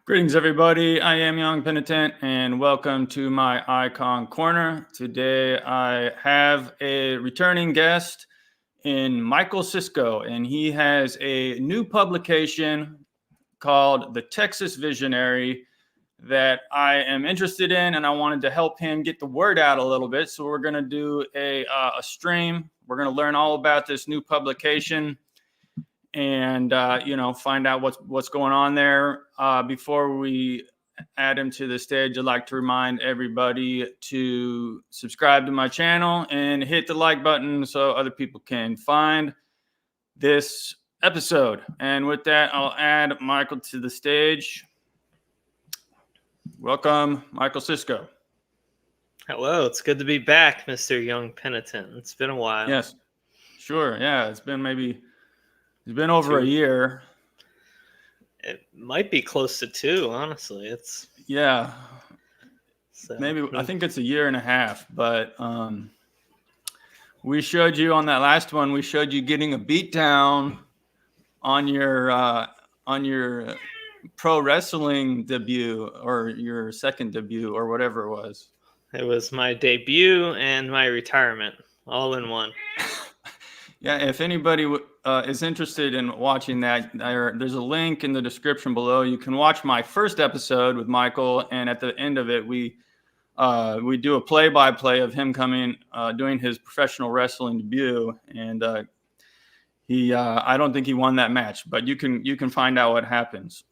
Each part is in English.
Greetings, everybody. I am Young Penitent, and welcome to my Icon Corner. Today, I have a returning guest in Michael Sisco, and he has a new publication called The Texas Visionary that I am interested in, and I wanted to help him get the word out a little bit. So we're going to do a stream. We're going to learn all about this new publication and find out what's going on there. Before we add him to the stage, I'd like to remind everybody to subscribe to my channel and hit the like button so other people can find this episode. And with that, I'll add Michael to the stage. Welcome, Michael Sisco. Hello, it's good to be back, Mr. Young Penitent. It's been a while. Yes, sure. Yeah, it's been over a year. It might be close to 2, honestly. Maybe I think it's a year and a half, but we showed you on that last one. We showed you getting a beat down on your pro wrestling debut or your second debut or whatever it was. It was my debut and my retirement all in one. Yeah, if anybody is interested in watching that, there's a link in the description below. You can watch my first episode with Michael, and at the end of it, we do a play-by-play of him doing his professional wrestling debut, and I don't think he won that match, but you can find out what happens.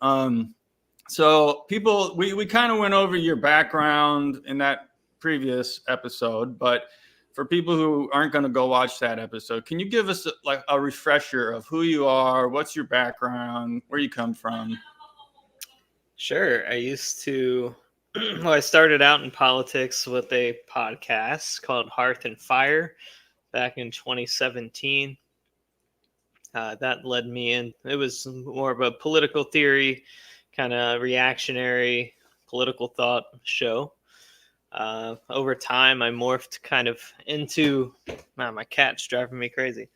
So people, we kind of went over your background in that previous episode, but for people who aren't going to go watch that episode, can you give us a refresher of who you are, what's your background, where you come from? Sure. I started out in politics with a podcast called Hearth and Fire back in 2017. That led me in. It was more of a political theory, kind of reactionary political thought show. Over time, I morphed kind of into, my cat's driving me crazy,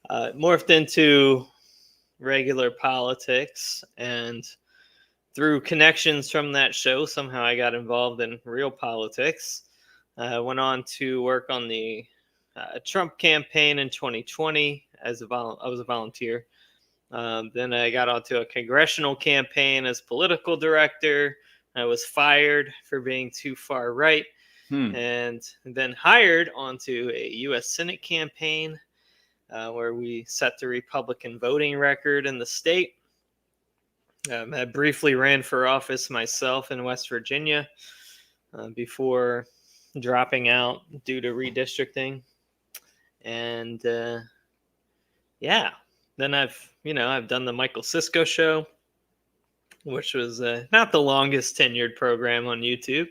morphed into regular politics, and through connections from that show, somehow I got involved in real politics. I went on to work on the Trump campaign in 2020 I was a volunteer. Then I got onto a congressional campaign as political director. I was fired for being too far right, and then hired onto a U.S. Senate campaign where we set the Republican voting record in the state. I briefly ran for office myself in West Virginia before dropping out due to redistricting. And then I've done the Michael Sisco show, which was not the longest tenured program on YouTube.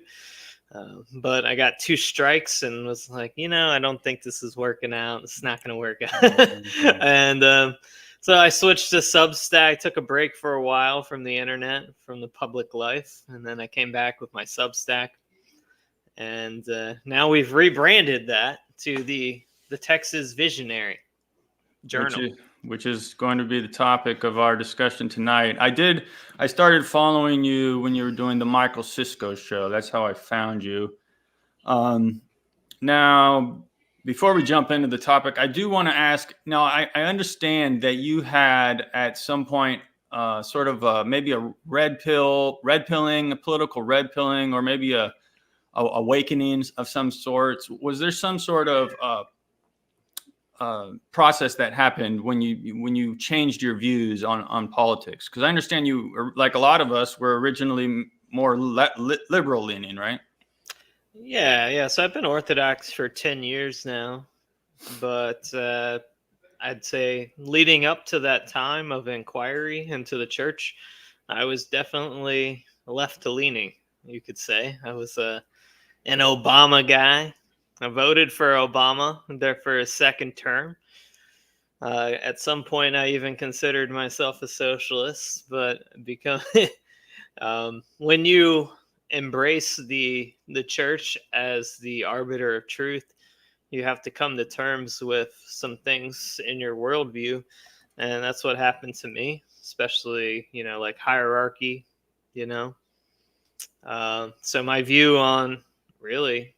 But I got 2 strikes and was like, I don't think this is working out. It's not going to work out. And so I switched to Substack, took a break for a while from the internet, from the public life. And then I came back with my Substack. And now we've rebranded that to the Texas Visionary Journal. Which is going to be the topic of our discussion tonight. I started following you when you were doing the Michael Sisco show. That's how I found you. Now, before we jump into the topic, I do want to ask, now I understand that you had at some point sort of maybe a a political red pilling, or maybe a awakenings of some sorts. Was there some sort of process that happened when you changed your views on politics? Because I understand you, like a lot of us, were originally more liberal leaning, right? Yeah. So I've been Orthodox for 10 years now, but I'd say leading up to that time of inquiry into the church, I was definitely left to leaning, you could say. I was an Obama guy. I voted for Obama there for his second term. At some point, I even considered myself a socialist, but when you embrace the church as the arbiter of truth, you have to come to terms with some things in your worldview, and that's what happened to me. Especially, like hierarchy, you know. So my view on really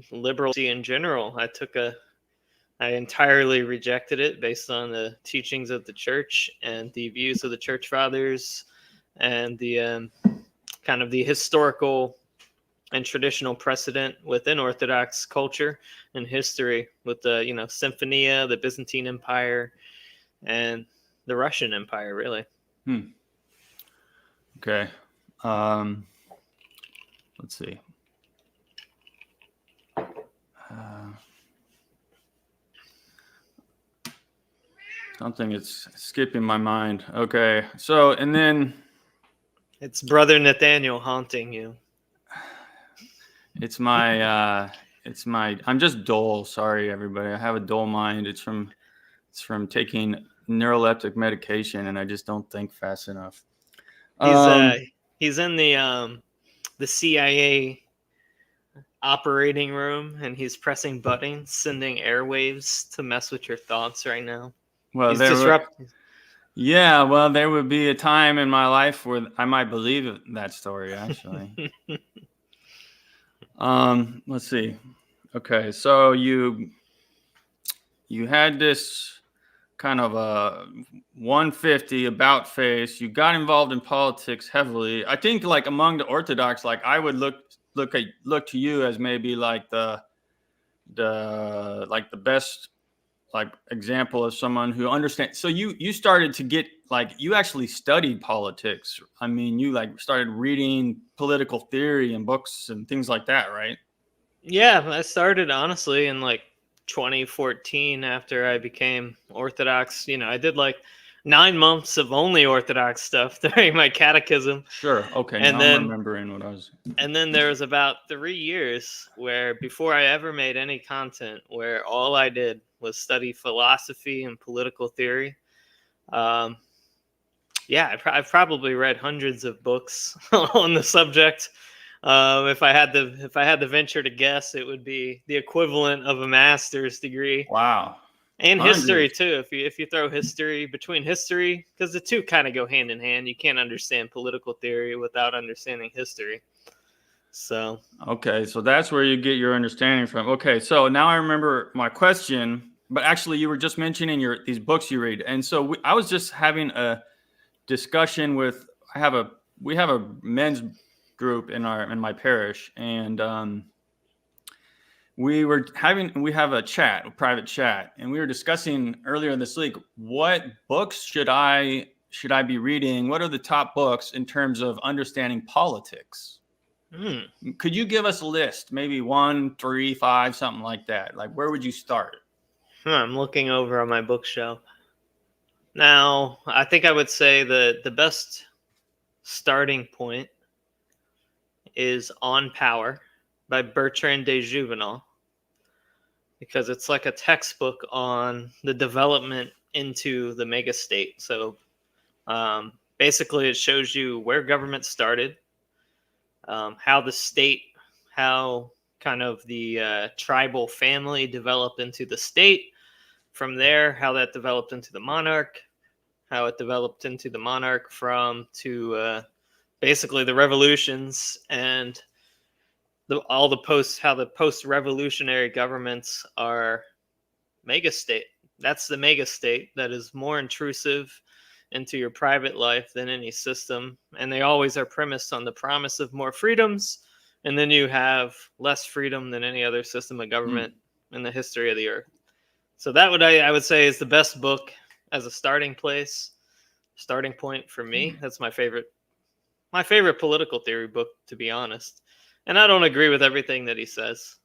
liberality in general, I entirely rejected it based on the teachings of the church and the views of the church fathers and the kind of the historical and traditional precedent within Orthodox culture and history with the, Symphonia, the Byzantine Empire, and the Russian Empire, really. Okay. Let's see. Something is skipping my mind. Okay. So, and then it's Brother Nathaniel haunting you. It's my I'm just dull. Sorry, everybody. I have a dull mind. It's from taking neuroleptic medication, and I just don't think fast enough. He's in the CIA operating room, and he's pressing buttons, sending airwaves to mess with your thoughts right now. Well, he's disrupting. Yeah, well, there would be a time in my life where I might believe that story, actually. Let's see. Okay, so you had this kind of a 150 about face. You got involved in politics heavily. I think, like, among the Orthodox, like, I would look to you as maybe like the best, like, example of someone who understands. So you started to get, like, you actually studied politics. I mean, you, like, started reading political theory and books and things like that, right? Yeah, I started honestly in like 2014 after I became Orthodox. I did like 9 months of only Orthodox stuff during my catechism. Sure. Okay. And now I'm remembering what I was. And then there was about 3 years where, before I ever made any content, where all I did was study philosophy and political theory. Yeah, I've probably read hundreds of books on the subject. If I had to venture to guess, it would be the equivalent of a master's degree. Wow. And history too. If you throw history between history, because the two kind of go hand in hand. You can't understand political theory without understanding history. So okay, so that's where you get your understanding from. Okay, so now I remember my question, but actually you were just mentioning these books you read, and so I was just having a discussion with. We have a men's group in my parish, and we have a private chat, and we were discussing earlier this week, what books should I be reading? What are the top books in terms of understanding politics? Could you give us a list, maybe 1, 3, 5, something like that? Like, where would you start? I'm looking over on my bookshelf. Now, I think I would say the best starting point is On Power by Bertrand de Juvenal, because it's like a textbook on the development into the mega state. So basically it shows you where government started, how the state, how kind of the tribal family developed into the state. From there, how that developed into the monarch, how it developed into the monarch to basically the revolutions, and how the post-revolutionary governments are mega state. That's the mega state that is more intrusive into your private life than any system, and they always are premised on the promise of more freedoms, and then you have less freedom than any other system of government in the history of the earth. So that I would say is the best book as a starting point for me. That's my favorite political theory book, to be honest. And I don't agree with everything that he says.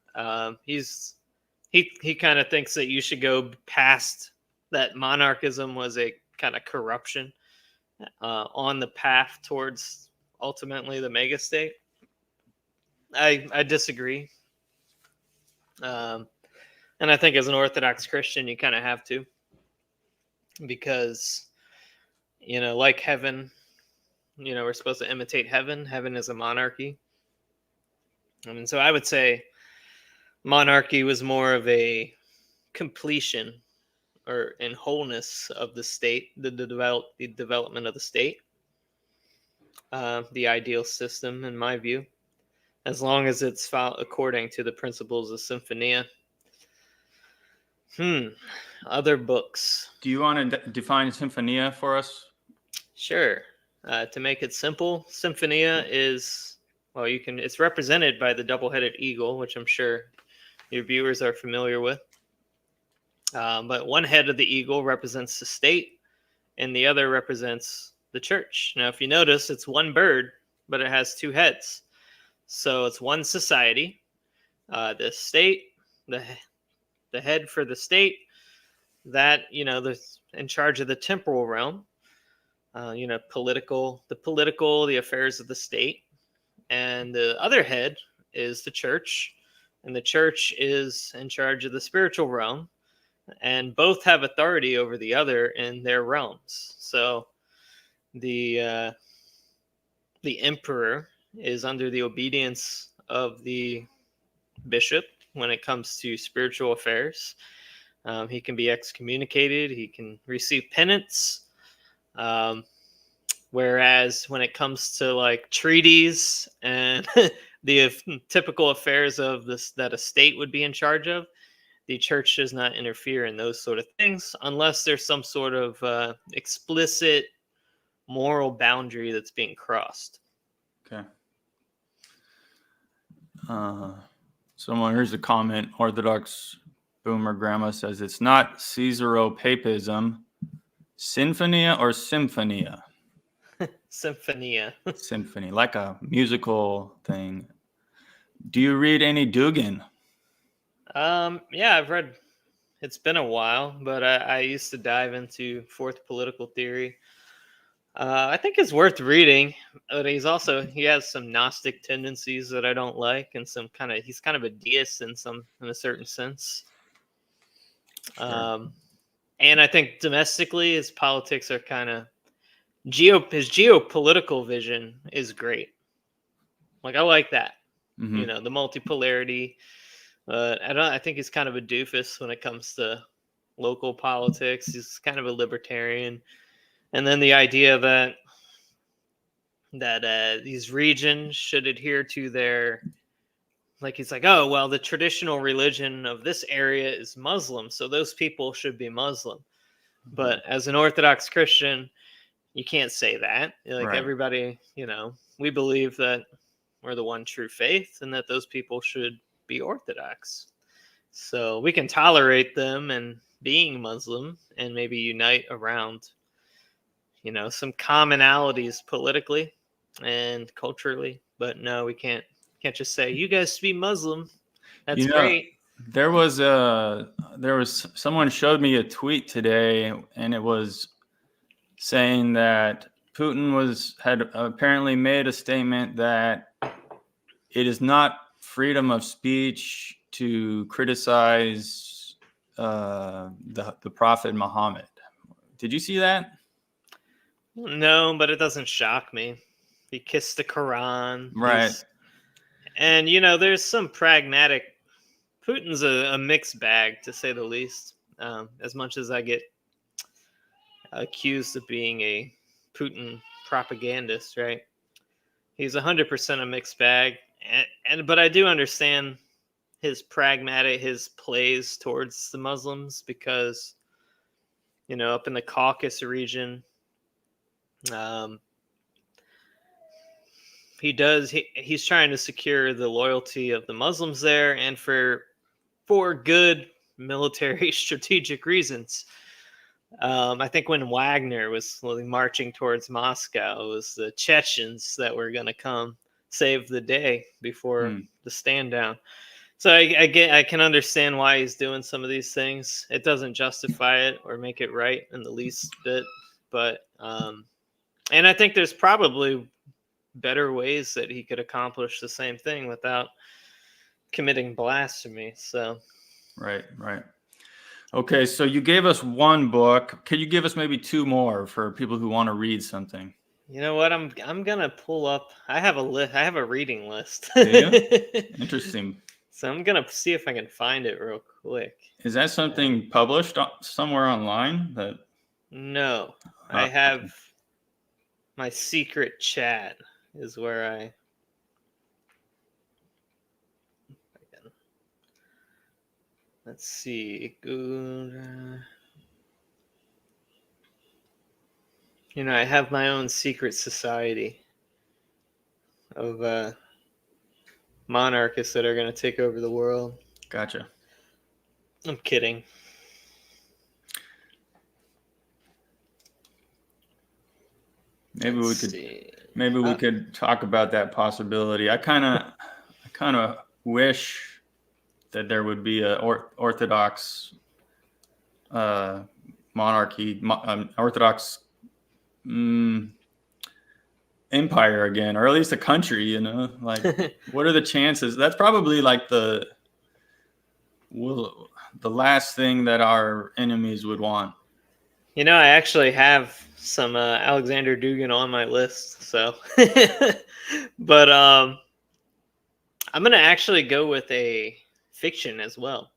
He kind of thinks that you should go past that monarchism was a kind of corruption on the path towards ultimately the mega state. I disagree. And I think as an Orthodox Christian, you kind of have to, because, like heaven, we're supposed to imitate heaven. Heaven is a monarchy. And so I would say monarchy was more of a completion or in wholeness of the state, the development of the state, the ideal system, in my view, as long as it's according to the principles of Symphonia. Other books. Do you want to define Symphonia for us? Sure. To make it simple, Symphonia is, well, it's represented by the double-headed eagle, which I'm sure your viewers are familiar with. But one head of the eagle represents the state, and the other represents the church. Now, if you notice, it's one bird, but it has two heads. So it's one society. The state, the head for the state, that, in charge of the temporal realm, the political, the affairs of the state. And the other head is the church, and the church is in charge of the spiritual realm, and both have authority over the other in their realms. So the emperor is under the obedience of the bishop when it comes to spiritual affairs. He can be excommunicated. He can receive penance. Whereas when it comes to like treaties and the typical affairs of this that a state would be in charge of, the church does not interfere in those sort of things unless there's some sort of explicit moral boundary that's being crossed. Okay. Here's a comment. Orthodox Boomer Grandma says it's not Caesaro-papism. Sinfonia or Symphonia? Symphonia. Symphony, like a musical thing. Do you read any Dugin? Yeah, I've read. It's been a while, but I used to dive into fourth political theory. I think it's worth reading, but he has some Gnostic tendencies that I don't like, and he's kind of a deist in a certain sense. Sure. And I think domestically, his politics are kind of his geopolitical vision is great. Like, I like that. Mm-hmm. The multipolarity. I think he's kind of a doofus when it comes to local politics. He's kind of a libertarian. And then the idea that these regions should adhere to their, like, he's like, oh, well, the traditional religion of this area is Muslim, so those people should be Muslim. But as an Orthodox Christian, you can't say that. Like, right. Everybody, we believe that we're the one true faith and that those people should be Orthodox. So we can tolerate them and being Muslim and maybe unite around, some commonalities politically and culturally. But no, we can't just say, you guys should be Muslim. That's great. There was someone showed me a tweet today, and it was saying that Putin had apparently made a statement that it is not freedom of speech to criticize the Prophet Muhammad. Did you see that? No, but it doesn't shock me. He kissed the Quran. Right. And, there's some pragmatic. Putin's a mixed bag, to say the least. As much as I get accused of being a Putin propagandist, right? He's 100% a mixed bag. But I do understand his plays towards the Muslims because, up in the Caucasus region, he's trying to secure the loyalty of the Muslims there, and for good military strategic reasons. I think when Wagner was marching towards Moscow, it was the Chechens that were going to come save the day before the stand down. So I can understand why he's doing some of these things. It doesn't justify it or make it right in the least bit, but and I think there's probably better ways that he could accomplish the same thing without committing blasphemy. So right. Okay, so you gave us one book. Could you give us maybe two more for people who want to read something? You know what? I'm gonna pull up. I have a reading list. Do you? Interesting. So I'm gonna see if I can find it real quick. Is that something published somewhere online? No, I have my secret chat is where I. Let's see. I have my own secret society of monarchists that are going to take over the world. Gotcha. I'm kidding. Maybe we could talk about that possibility. I kind of wish that there would be a Orthodox monarchy, Orthodox empire again, or at least a country. Like what are the chances? That's probably like the last thing that our enemies would want. I actually have some Alexander Dugin on my list, so but I'm gonna actually go with a fiction as well.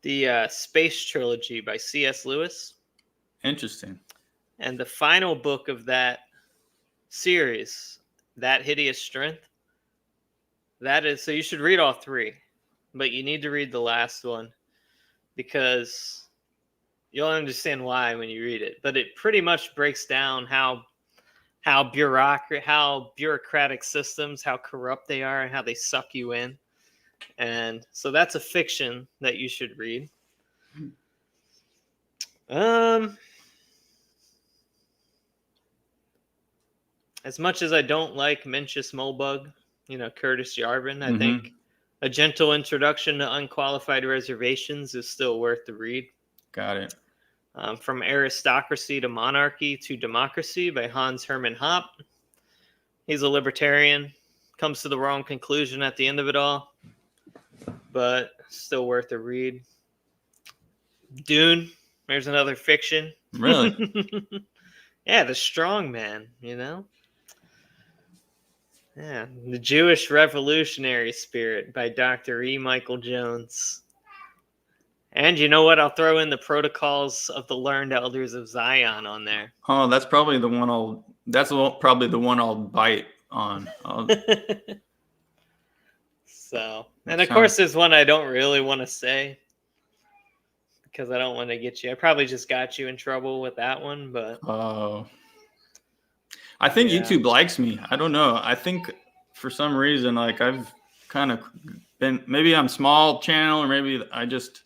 The Space Trilogy by C.S. Lewis. Interesting. And the final book of that series, That Hideous Strength, that is, so you should read all three, but you need to read the last one because you'll understand why when you read it. But it pretty much breaks down how bureaucratic systems, how corrupt they are, and how they suck you in. And so that's a fiction that you should read. As much as I don't like Mencius Moldbug, Curtis Yarvin, I think A Gentle Introduction to Unqualified Reservations is still worth the read. Got it. From Aristocracy to Monarchy to Democracy by Hans Hermann Hoppe. He's a libertarian, comes to the wrong conclusion at the end of it all, but still worth a read. Dune, there's another fiction. Really? Yeah, The Strong Man, Yeah, The Jewish Revolutionary Spirit by Dr. E. Michael Jones. And you know what? I'll throw in the Protocols of the Learned Elders of Zion on there. Oh, that's probably the one I'll bite on. So, and of course, there's one I don't really want to say because I don't want to get you. I probably just got you in trouble with that one, but. I think YouTube likes me. I don't know. I think for some reason, like I've kind of been, maybe I'm small channel, or maybe I just,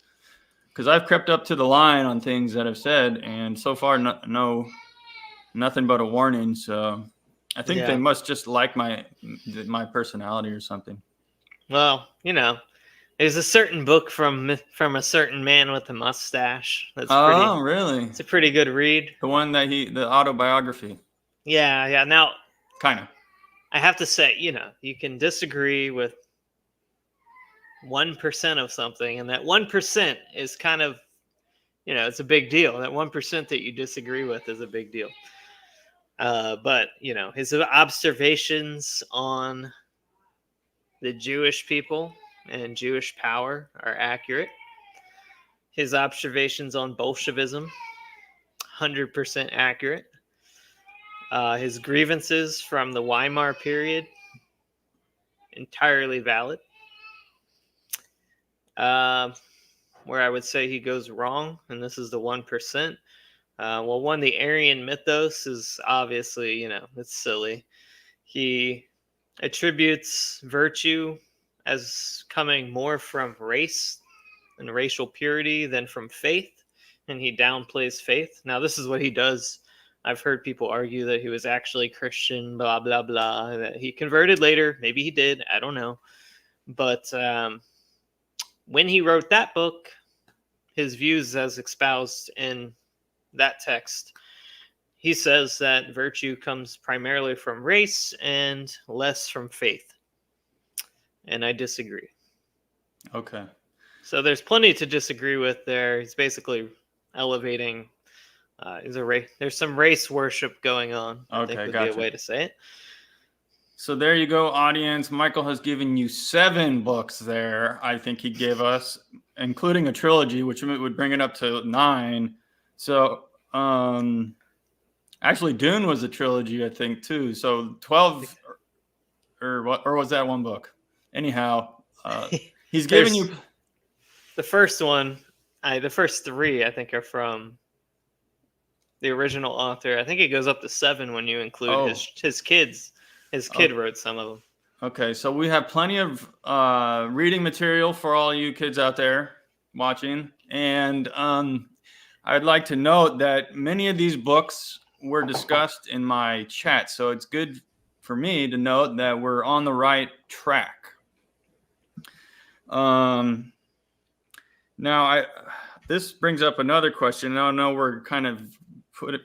because I've crept up to the line on things that I've said, and so far, nothing but a warning. So I think they must just like my personality or something. Well, there's a certain book from a certain man with a mustache. That's really? It's a pretty good read. The one that the autobiography. Yeah. Now, kind of. I have to say, you can disagree with 1% of something, and that 1% is kind of, it's a big deal. That 1% that you disagree with is a big deal. But, his observations on the Jewish people and Jewish power are accurate. His observations on Bolshevism, 100% accurate. His grievances from the Weimar period, entirely valid. Where I would say he goes wrong, and this is the 1%. The Aryan mythos is obviously, it's silly. He attributes virtue as coming more from race and racial purity than from faith, and he downplays faith. Now, this is what he does. I've heard people argue that he was actually Christian, blah, blah, blah, that he converted later. Maybe he did. I don't know. But when he wrote that book, his views as espoused in that text, he says that virtue comes primarily from race and less from faith. And I disagree. Okay. So there's plenty to disagree with there. He's basically elevating. There's some race worship going on. I think would be a way to say it. So there you go, audience. Michael has given you 7 books there. I think he gave us, including a trilogy, which would bring it up to 9. So actually, Dune was a trilogy, I think, too. So 12, or what? Or was that one book? Anyhow, he's given you the first one. The first 3, I think, are from the original author. I think it goes up to 7 when you include his kids. His kid wrote some of them. Okay, so we have plenty of reading material for all you kids out there watching. And I'd like to note that many of these books were discussed in my chat. So it's good for me to note that we're on the right track. Now, this brings up another question. I know we're kind of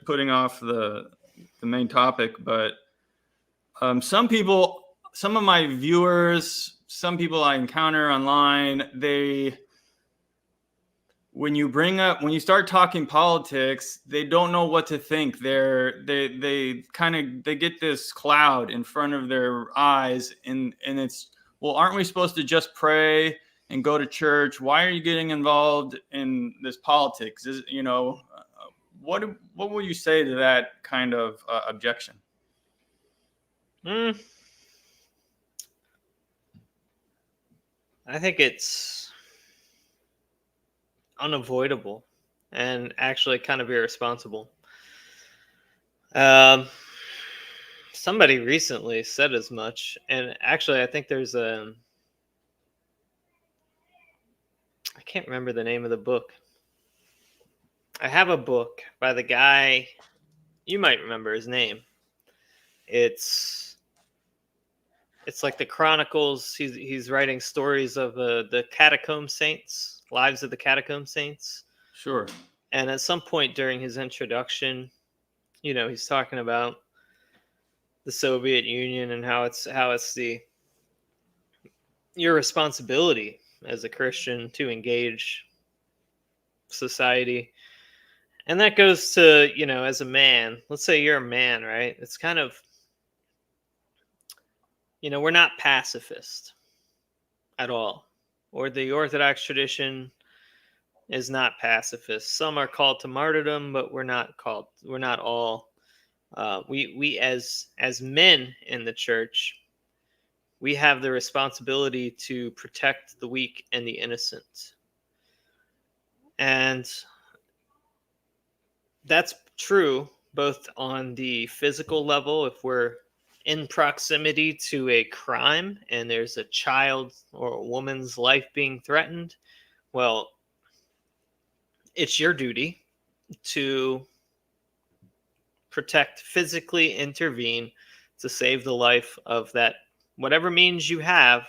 putting off the main topic, but some of my viewers, some people I encounter online, when you start talking politics, they don't know what to think. They get this cloud in front of their eyes, and it's, well, aren't we supposed to just pray and go to church? Why are you getting involved in this politics? What would you say to that kind of objection? I think it's unavoidable and actually kind of irresponsible. Somebody recently said as much, and actually I think there's I can't remember the name of the book. I have a book by the guy, you might remember his name. It's like the Chronicles. He's writing stories of the Catacomb Saints, lives of the Catacomb Saints. Sure. And at some point during his introduction, he's talking about the Soviet Union and how it's your responsibility as a Christian to engage society. And that goes to, as a man, let's say you're a man, right? It's kind of, we're not pacifist at all, or the Orthodox tradition is not pacifist. Some are called to martyrdom, but we're not all. We as men in the church, we have the responsibility to protect the weak and the innocent. And that's true both on the physical level. If we're in proximity to a crime and there's a child or a woman's life being threatened, well, it's your duty to protect, physically intervene to save the life of that, whatever means you have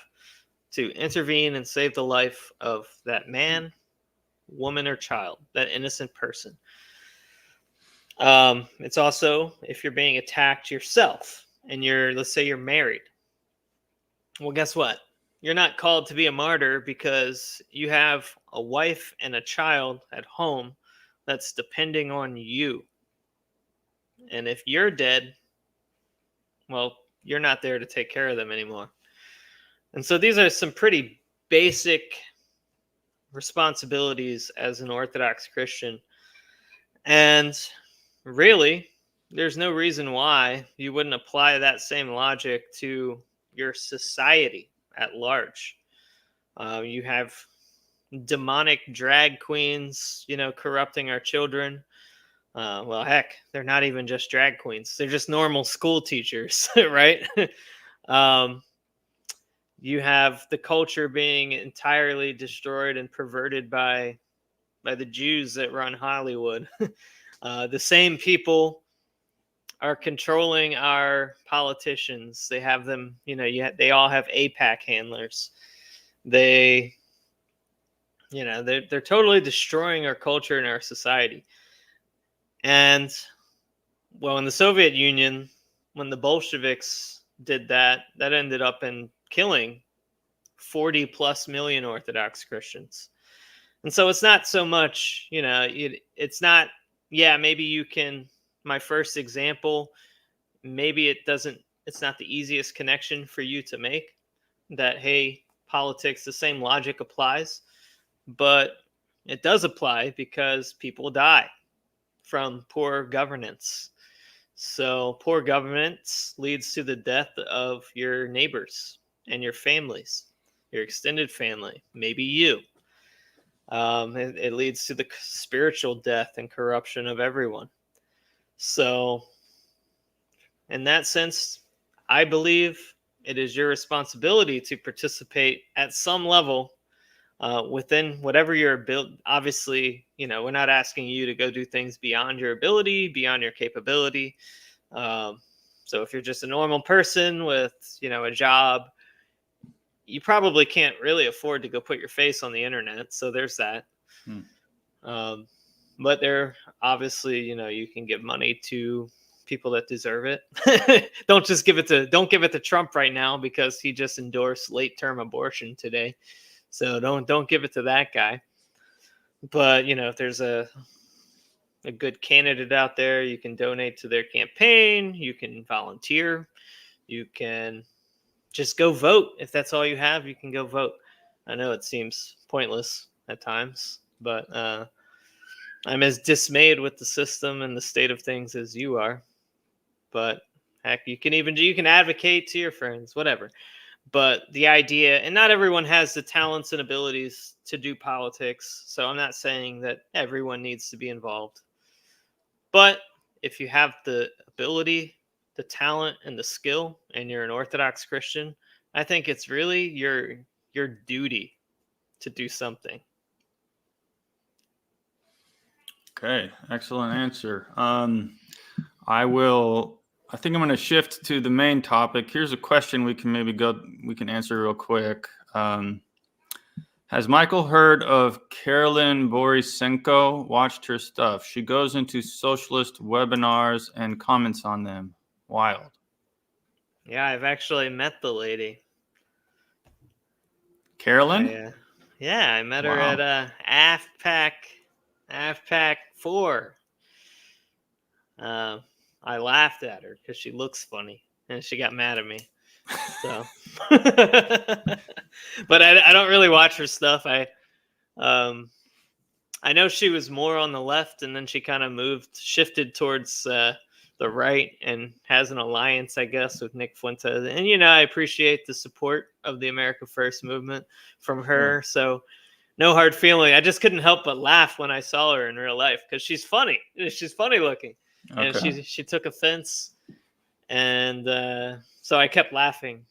to intervene and save the life of that man, woman, or child, that innocent person. It's also, if you're being attacked yourself and let's say you're married. Well, guess what? You're not called to be a martyr because you have a wife and a child at home that's depending on you. And if you're dead, well, you're not there to take care of them anymore. And so these are some pretty basic responsibilities as an Orthodox Christian. And really, there's no reason why you wouldn't apply that same logic to your society at large. You have demonic drag queens, corrupting our children. Well, heck, they're not even just drag queens. They're just normal school teachers, right? You have the culture being entirely destroyed and perverted by the Jews that run Hollywood. The same people are controlling our politicians. They have them, they all have APAC handlers. They're totally destroying our culture and our society. And well, in the Soviet Union, when the Bolsheviks did that ended up in killing 40 plus million Orthodox Christians. And so it's not so much, it's not, maybe you can, my first example, maybe it's it's not the easiest connection for you to make. That, hey, politics, the same logic applies, but it does apply because people die from poor governance. So poor governance leads to the death of your neighbors and your families, your extended family, maybe you. It leads to the spiritual death and corruption of everyone. So in that sense, I believe it is your responsibility to participate at some level within whatever your ability. Obviously, we're not asking you to go do things beyond your ability, beyond your capability. So if you're just a normal person with, a job, you probably can't really afford to go put your face on the internet. So there's that. But there, obviously, you can give money to people that deserve it. Don't give it to Trump right now because he just endorsed late-term abortion today. So don't give it to that guy. But if there's a good candidate out there, you can donate to their campaign, you can volunteer, you can just go vote. If that's all you have, you can go vote. I know it seems pointless at times, but I'm as dismayed with the system and the state of things as you are. But heck, you can advocate to your friends, whatever. But the idea, and not everyone has the talents and abilities to do politics, so I'm not saying that everyone needs to be involved. But if you have the ability, the talent, and the skill, and you're an Orthodox Christian, I think it's really your duty to do something. Okay, excellent answer. I think I'm going to shift to the main topic. Here's a question we can answer real quick. Has Michael heard of Carolyn Borisenko? Watched her stuff. She goes into socialist webinars and comments on them. Wild. Yeah, I've actually met the lady. Carolyn? I met her at AFPAC 4. I laughed at her because she looks funny and she got mad at me. So, but I don't really watch her stuff. I know she was more on the left, and then she kind of shifted towards the right, and has an alliance, I guess, with Nick Fuentes. And I appreciate the support of the America First movement from her. So, no hard feeling. I just couldn't help but laugh when I saw her in real life because she's funny. She's funny looking, and she took offense, and so I kept laughing.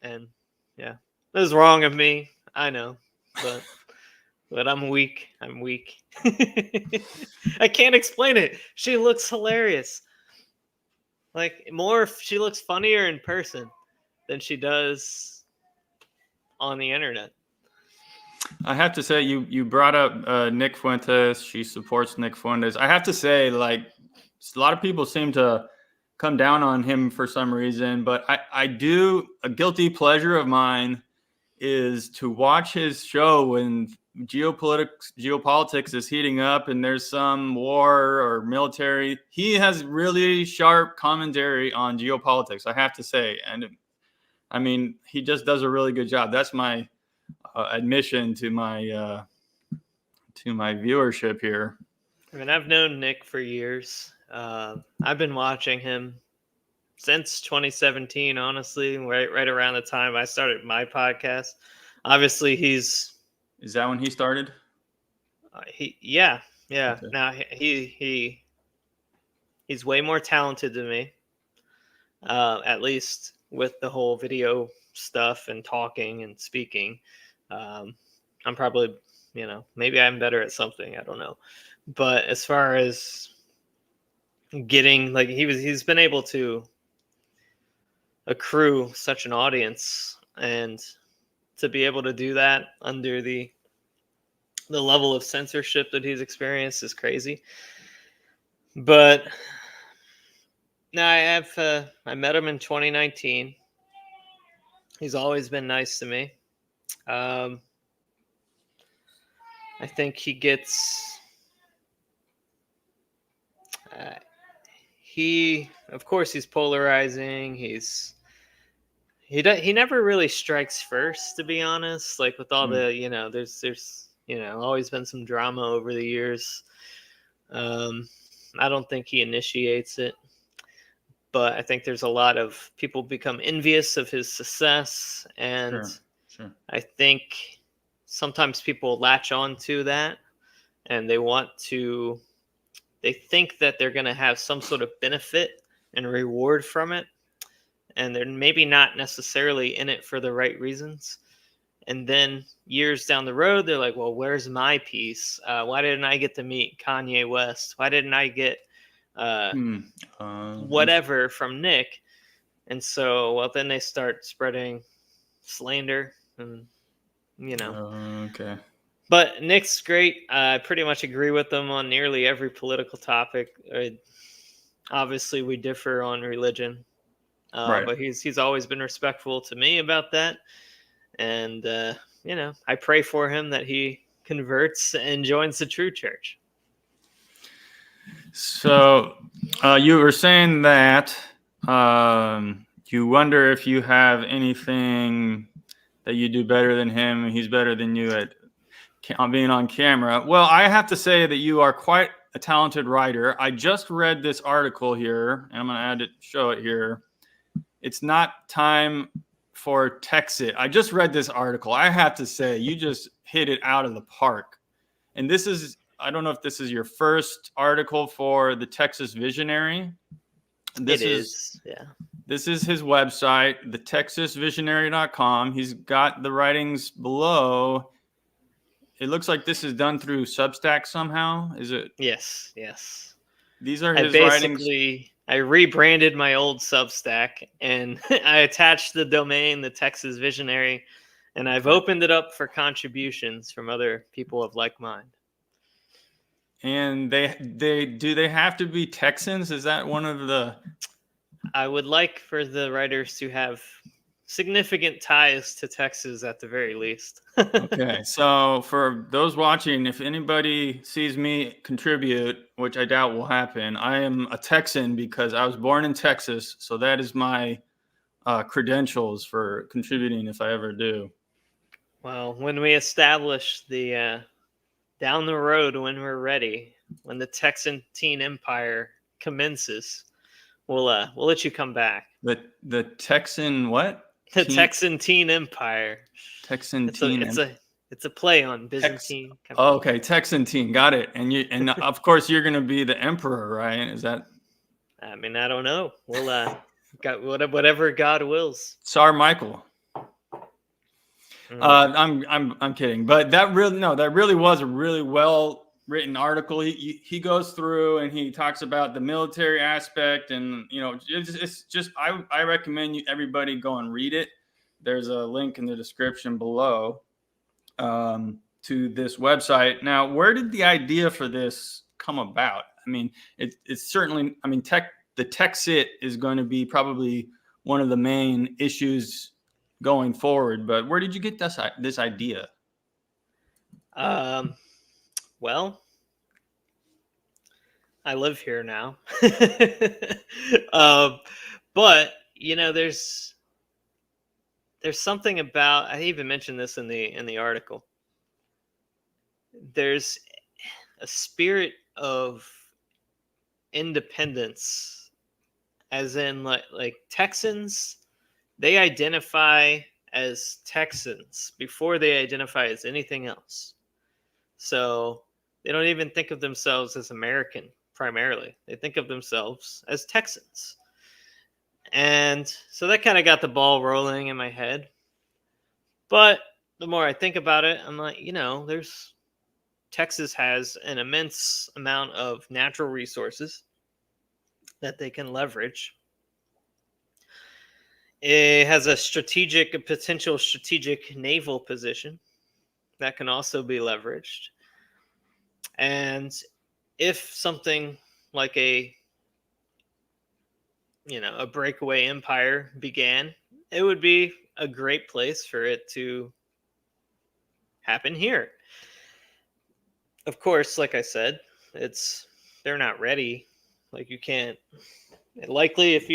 And yeah, it was wrong of me. I know, but I'm weak. I can't explain it. She looks hilarious. She looks funnier in person than she does on the internet. I have to say, you brought up Nick Fuentes. She supports Nick Fuentes. I have to say, a lot of people seem to come down on him for some reason, but I do, a guilty pleasure of mine is to watch his show when geopolitics is heating up and there's some war or military. He has really sharp commentary on geopolitics, I have to say. And I mean, he just does a really good job. That's my admission to my viewership here. I mean, I've known Nick for years. I've been watching him since 2017, honestly, right around the time I started my podcast. Obviously, Is that when he started? Yeah. Okay. Now he's way more talented than me, at least with the whole video stuff and talking and speaking. I'm probably, maybe I'm better at something. I don't know. But as far as getting, he's been able to accrue such an audience, and to be able to do that under the level of censorship that he's experienced is crazy. But now I met him in 2019. He's always been nice to me. I think he gets of course, he's polarizing. He never really strikes first, to be honest. Like with all the, there's always been some drama over the years. I don't think he initiates it, but I think there's a lot of people become envious of his success, and Sure. I think sometimes people latch on to that, and they think that they're going to have some sort of benefit and reward from it, and they're maybe not necessarily in it for the right reasons. And then years down the road, they're like, well, where's my piece? Why didn't I get to meet Kanye West? Why didn't I get whatever from Nick? And so, well, then they start spreading slander and, Okay. But Nick's great. I pretty much agree with him on nearly every political topic. Obviously, we differ on religion, Right. but he's always been respectful to me about that. And, I pray for him that he converts and joins the true church. So you were saying that you wonder if you have anything that you do better than him and he's better than you at being on camera. Well, I have to say that you are quite a talented writer. I just read this article here, and I'm going to show it here. It's not time for Texit. I just read this article. I have to say, you just hit it out of the park. And this is, I don't know if this is your first article for the Texas Visionary. This is his website, thetexasvisionary.com. He's got the writings below. It looks like this is done through Substack somehow. Is it? Yes. These are his writings. I rebranded my old Substack and I attached the domain, the Texas Visionary, and I've opened it up for contributions from other people of like mind. And they have to be Texans? Is that one of the? I would like for the writers to have significant ties to Texas at the very least. Okay, so for those watching, if anybody sees me contribute, which I doubt will happen, I am a Texan because I was born in Texas, so that is my credentials for contributing if I ever do. Well, when we establish the down the road, when we're ready, when the Texan teen empire commences, we'll let you come back. The Texan what? The Texan teen empire. Texan teen. It's a play on Byzantine. Okay, Texan teen. Got it. And of course you're going to be the emperor, right? Is that? I mean, I don't know. We'll whatever God wills. Tsar Michael. I'm kidding, but that really was a really well written article. He goes through and he talks about the military aspect, and it's just I recommend everybody go and read it. There's a link in the description below to this website. Now, where did the idea for this come about? I mean, it's certainly, the Texit is going to be probably one of the main issues going forward, but where did you get this idea? Well, I live here now. But there's something about, I even mentioned this in the article. There's a spirit of independence, as in like Texans, they identify as Texans before they identify as anything else. So they don't even think of themselves as American primarily. They think of themselves as Texans. And so that kind of got the ball rolling in my head. But the more I think about it, I'm like, Texas has an immense amount of natural resources that they can leverage. It has a potential strategic naval position that can also be leveraged. And if something like a breakaway empire began, it would be a great place for it to happen here. Of course, like I said, they're not ready Like you can't. Likely, if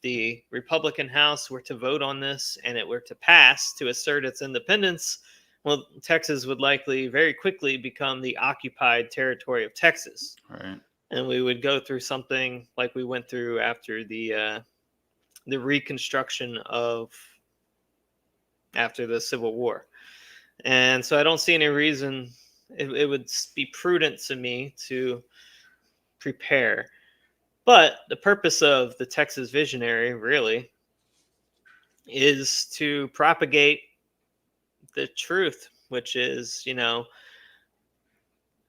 the Republican House were to vote on this and it were to pass to assert its independence, well, Texas would likely very quickly become the occupied territory of Texas. Right. And we would go through something like we went through after the reconstruction after the Civil War. And so I don't see any reason it would be prudent to me to prepare. But the purpose of the Texas Visionary really is to propagate the truth, which is,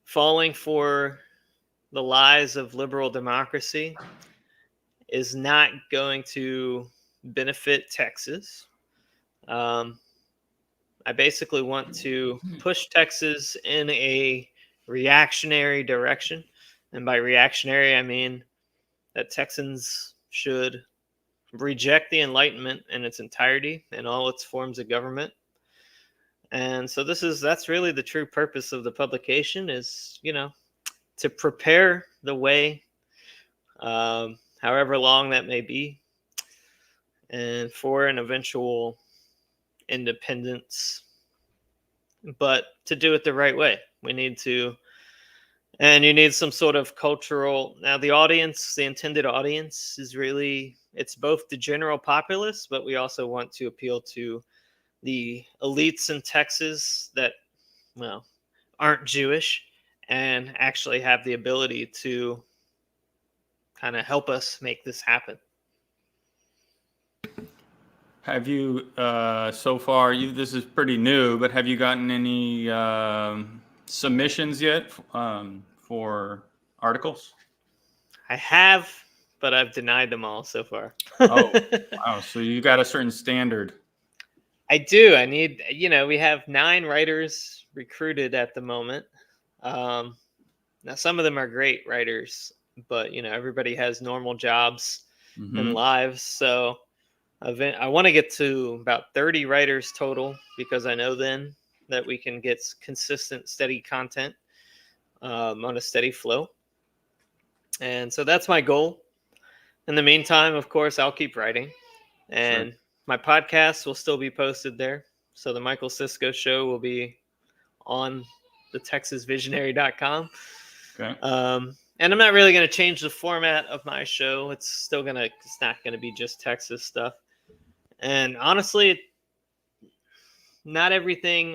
falling for the lies of liberal democracy is not going to benefit Texas. I basically want to push Texas in a reactionary direction. And by reactionary, I mean that Texans should reject the Enlightenment in its entirety and all its forms of government. And so that's really the true purpose of the publication is, to prepare the way, however long that may be, and for an eventual independence, but to do it the right way. You need some sort of cultural. Now, the intended audience is really, it's both the general populace, but we also want to appeal to the elites in Texas that, aren't Jewish and actually have the ability to kind of help us make this happen. Have you, so far, this is pretty new, but have you gotten any submissions yet for articles? I have, but I've denied them all so far. Oh, wow. So you got a certain standard. I do. I need, we have 9 writers recruited at the moment. Now, some of them are great writers, but, everybody has normal jobs and lives. So I want to get to about 30 writers total, because I know then that we can get consistent, steady content on a steady flow. And so that's my goal. In the meantime, of course, I'll keep writing. And my podcast will still be posted there. So the Michael Sisco Show will be on the TexasVisionary.com. Okay. And I'm not really going to change the format of my show. It's not going to be just Texas stuff. And honestly, not everything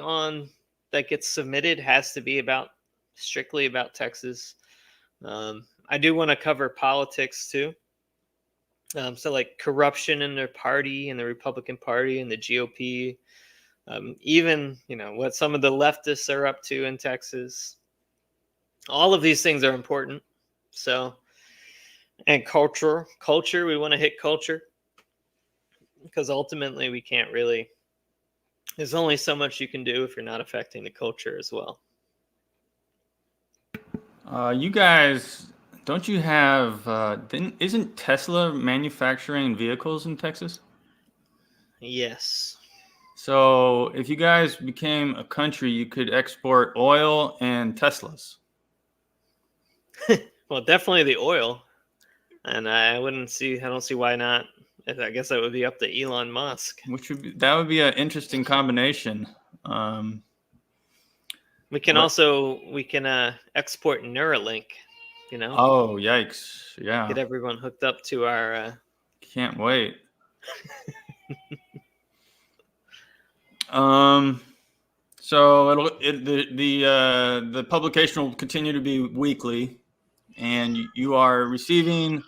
that gets submitted has to be strictly about Texas. I do want to cover politics too. So like corruption in their party, in the Republican Party, and the GOP, even, what some of the leftists are up to in Texas. All of these things are important. So, and culture, we want to hit culture, because ultimately we can't really, there's only so much you can do if you're not affecting the culture as well. You guys, don't you have, isn't Tesla manufacturing vehicles in Texas? Yes. So if you guys became a country, you could export oil and Teslas. Well, definitely the oil. And I don't see why not. I guess that would be up to Elon Musk. That would be an interesting combination. We can export Neuralink, Oh, yikes. Yeah. Get everyone hooked up to our... Can't wait. So the publication will continue to be weekly, and you are receiving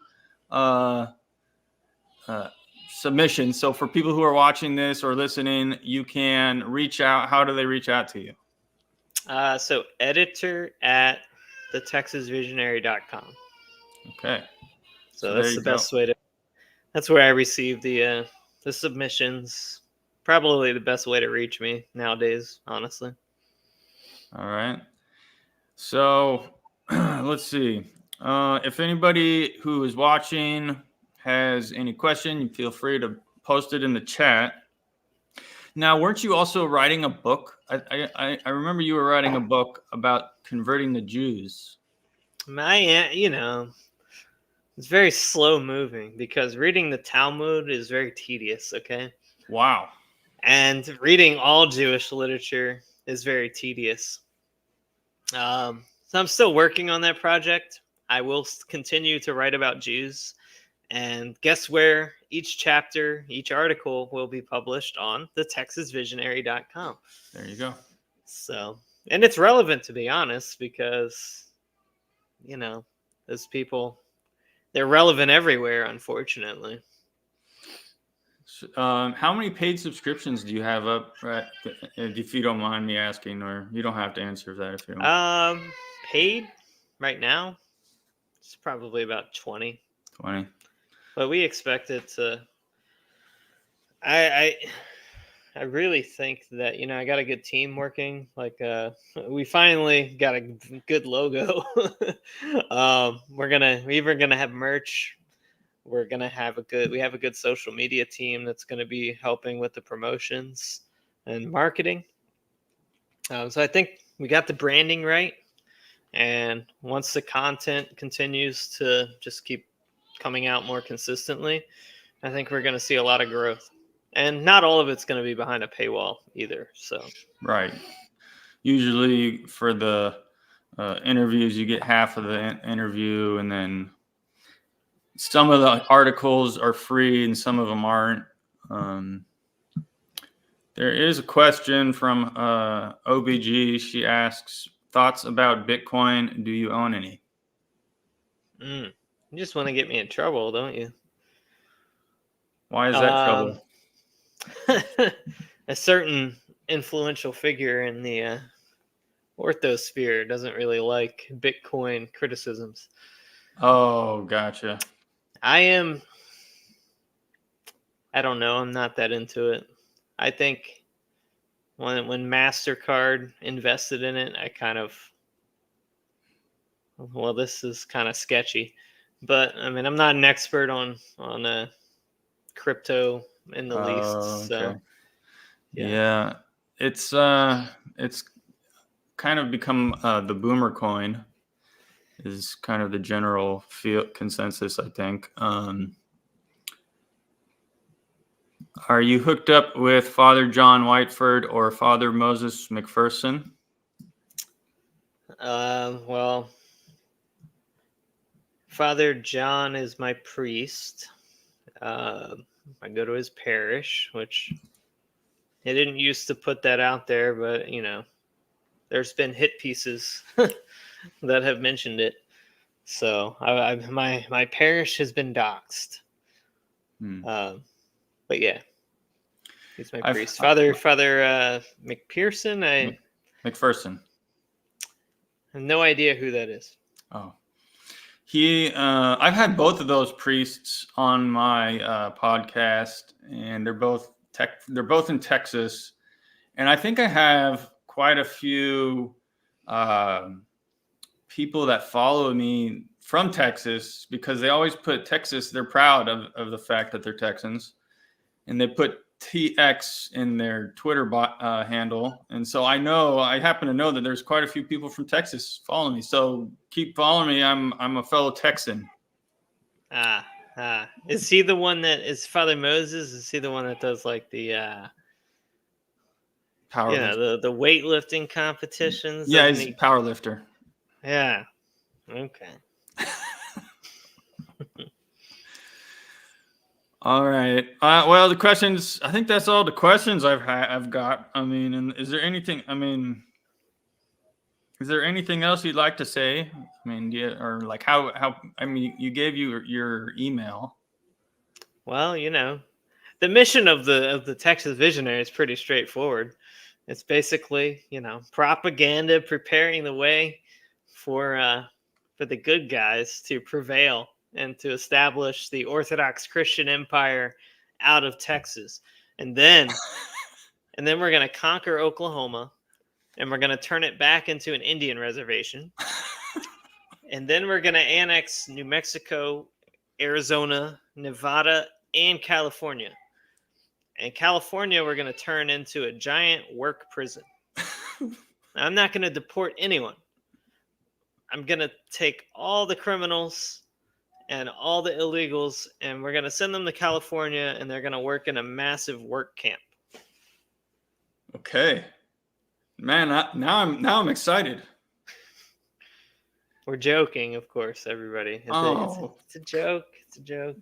submissions. So for people who are watching this or listening, you can reach out. How do they reach out to you? So editor at thetexasvisionary.com. Okay. So that's the best way that's where I receive the submissions. Probably the best way to reach me nowadays, honestly. All right. So let's see. If anybody who is watching has any question, you feel free to post it in the chat. Now, weren't you also writing a book? I remember you were writing a book about converting the Jews. My aunt, It's very slow moving because reading the Talmud is very tedious, okay? Wow. And reading all Jewish literature is very tedious. So I'm still working on that project. I will continue to write about Jews. And guess where each chapter, each article will be published on the TexasVisionary.com. There you go. So, and it's relevant, to be honest, because, those people, they're relevant everywhere, unfortunately. How many paid subscriptions do you have up? Right, if you don't mind me asking, or you don't have to answer that if you don't. Paid right now, it's probably about 20. 20. But we expect it to. I really think that I got a good team working. Like we finally got a good logo. We're gonna have merch. We're gonna have we have a good social media team that's gonna be helping with the promotions and marketing. So I think we got the branding right, and once the content continues to just keep coming out more consistently, I think we're gonna see a lot of growth. And not all of it's going to be behind a paywall either. So right. Usually for the interviews, you get half of the interview, and then some of the articles are free and some of them aren't. There is a question from OBG. She asks, thoughts about Bitcoin? Do you own any? you just want to get me in trouble, don't you? Why is that trouble? A certain influential figure in the orthosphere doesn't really like Bitcoin criticisms. Oh, gotcha. I don't know. I'm not that into it. I think when MasterCard invested in it, I kind of, well, this is kind of sketchy. But I mean, I'm not an expert on crypto in the least. So Okay. Yeah, it's kind of become the boomer coin is kind of the general consensus, I think. Are you hooked up with Father John Whiteford or Father Moses McPherson? Well, Father John is my priest. I go to his parish, which he didn't used to put that out there, but there's been hit pieces that have mentioned it. So my parish has been doxxed. But yeah, he's my priest. Father McPherson. McPherson. I have no idea who that is. Oh, I've had both of those priests on my podcast, and they're both in Texas, and I think I have quite a few people that follow me from Texas because they always put Texas. They're proud of the fact that they're Texans, and they put TX in their Twitter handle. And so I happen to know that there's quite a few people from Texas following me. So keep following me. I'm a fellow Texan. Is he the one that is Father Moses? Is he the one that does like the the weightlifting competitions? Yeah, he's a power lifter. Yeah. Okay. All right. Well, the questions. I think that's all the questions I've got. I mean, and is there anything? I mean, is there anything else you'd like to say? I mean, or like how? I mean, you gave your email. Well, the mission of the Texas Visionary is pretty straightforward. It's basically, propaganda preparing the way for the good guys to prevail and to establish the Orthodox Christian empire out of Texas. And then we're going to conquer Oklahoma, and we're going to turn it back into an Indian reservation. And then we're going to annex New Mexico, Arizona, Nevada, and California. And California, we're going to turn into a giant work prison. I'm not going to deport anyone. I'm going to take all the criminals and all the illegals, and we're going to send them to California, and they're going to work in a massive work camp. Okay. Man, now I'm excited. We're joking, of course, everybody. It's a joke. It's a joke.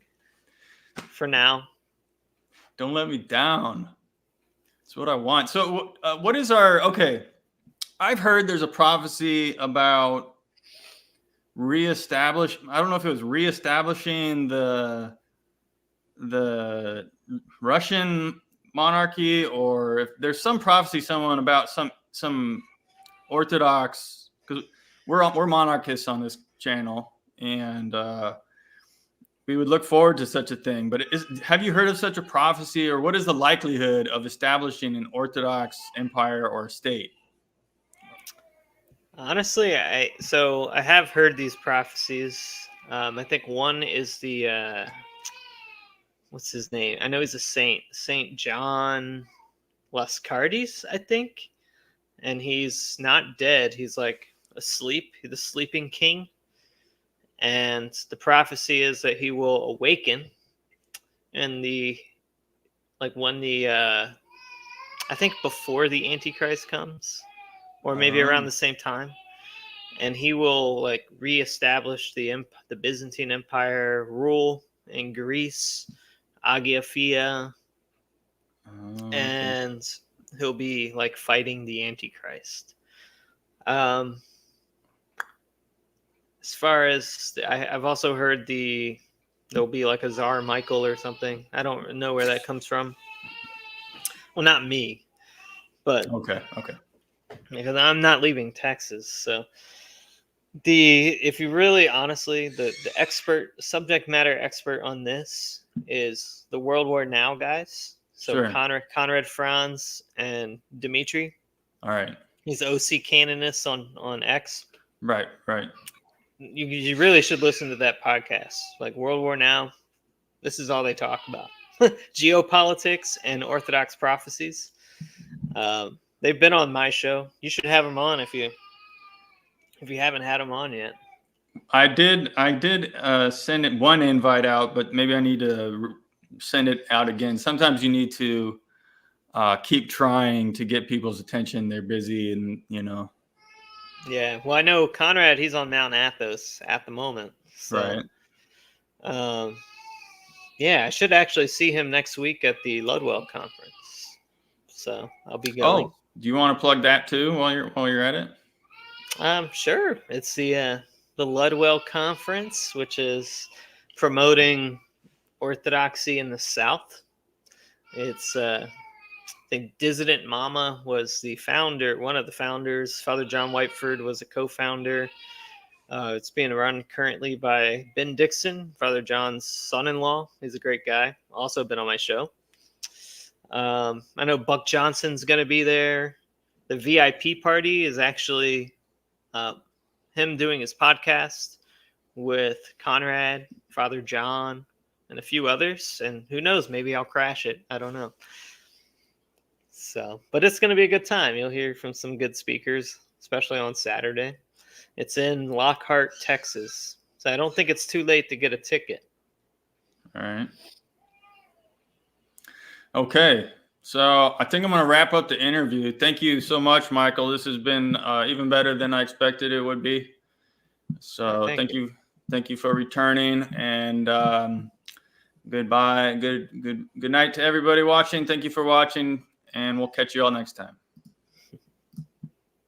For now. Don't let me down. That's what I want. So what is our, okay. I've heard there's a prophecy about I don't know if it was reestablishing the Russian monarchy, or if there's some prophecy someone about some Orthodox, because we're monarchists on this channel, and we would look forward to such a thing. But have you heard of such a prophecy, or what is the likelihood of establishing an Orthodox empire or state? Honestly, I have heard these prophecies. I think one is the what's his name? I know he's a saint, Saint John Lascardis, I think, and he's not dead. He's like asleep. He's the sleeping king, and the prophecy is that he will awaken, and when the I think before the Antichrist comes, or maybe around the same time, and he will like reestablish the Byzantine Empire, rule in Greece, Hagia Sophia, and he'll be like fighting the Antichrist. As far as I've also heard there'll be like a Tsar Michael or something. I don't know where that comes from. Well, not me, but okay. Because I'm not leaving Texas, so if you really honestly, the subject matter expert on this is the World War Now guys. So sure. Conrad Franz and Dimitri. All right. He's OC Canonist on X. Right. You really should listen to that podcast. Like World War Now, this is all they talk about. Geopolitics and Orthodox prophecies. They've been on my show. You should have them on if you haven't had them on yet. I did send one invite out, but maybe I need to send it out again. Sometimes you need to keep trying to get people's attention. They're busy, and Yeah, well, I know Conrad. He's on Mount Athos at the moment. So, right. Yeah, I should actually see him next week at the Ludwell conference. So I'll be going. Oh, do you want to plug that too while you're at it? Sure. It's the Ludwell conference, which is promoting Orthodoxy in the South. It's I think Dissident Mama was one of the founders. Father John Whiteford was a co-founder. It's being run currently by Ben Dixon, Father John's son-in-law. He's a great guy. Also been on my show. I know Buck Johnson's going to be there. The VIP party is actually him doing his podcast with Conrad, Father John, and a few others. And who knows, maybe I'll crash it. I don't know. So, but it's going to be a good time. You'll hear from some good speakers, especially on Saturday. It's in Lockhart, Texas. So I don't think it's too late to get a ticket. All right. Okay. So I think I'm going to wrap up the interview. Thank you so much, Michael. This has been even better than I expected it would be. So thank you. Thank you for returning, and goodbye. Good night to everybody watching. Thank you for watching, and we'll catch you all next time.